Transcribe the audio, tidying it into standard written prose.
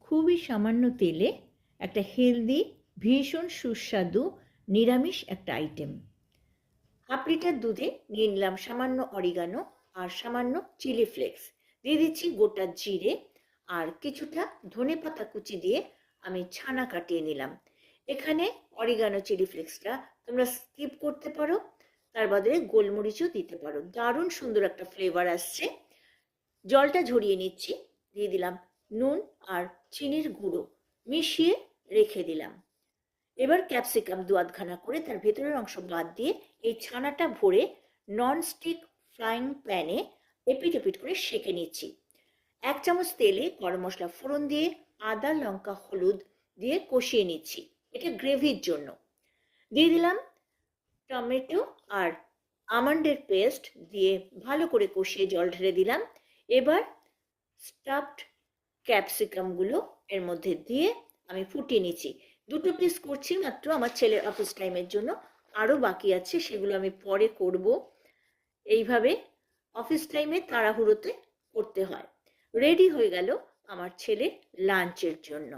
খুবই সামান্য তেলে একটা হেলদি, ভীষণ সুস্বাদু নিরামিষ একটা আইটেম। হাফ লিটার দুধে নিয়ে নিলাম সামান্য অরিগানো আর সামান্য চিলি ফ্লেক্স, দিয়ে দিচ্ছি গোটা জিরে আর কিছুটা ধনেপাতা কুচি দিয়ে আমি ছানা কাটিয়ে নিলাম। এখানে অরিগানো চিলি ফ্লেক্সটা তোমরা স্কিপ করতে পারো, তার বদলে গোলমরিচও দিতে পারো, দারুণ সুন্দর একটা ফ্লেভার আসছে। জলটা ঝরিয়ে নিচ্ছি, দিয়ে দিলাম নুন আর চিনির গুঁড়ো, মিশিয়ে রেখে দিলাম। এবার ক্যাপসিকাম দু আধখানা করে তার ভেতরের অংশ বাদ দিয়ে এই ছানাটা ভরে ননস্টিক ফ্রাইং প্যানে এপিট ওপিট করে সেঁকে নিচ্ছি। 1 চামচ তেলে গরম মশলা ফোড়ন দিয়ে আদা লঙ্কা হলুদ দিয়ে কষিয়ে নিচ্ছি, এটা গ্রেভির জন্য। দিয়ে দিলাম টমেটো আর আমন্ডের পেস্ট দিয়ে ভালো করে কষিয়ে জল ঢেলে দিলাম। এবার স্টাফড ক্যাপসিকামগুলো এর মধ্যে দিয়ে আমি ফুটিয়ে নিচ্ছি। 2 পিস করছি মাত্র আমার ছেলের অফিস টাইমের জন্য, আরও বাকি আছে, সেগুলো আমি পরে করব। এইভাবে অফিস টাইমে তাড়াহুড়োতে করতে হয়। রেডি হয়ে গেল আমার ছেলের লাঞ্চের জন্য।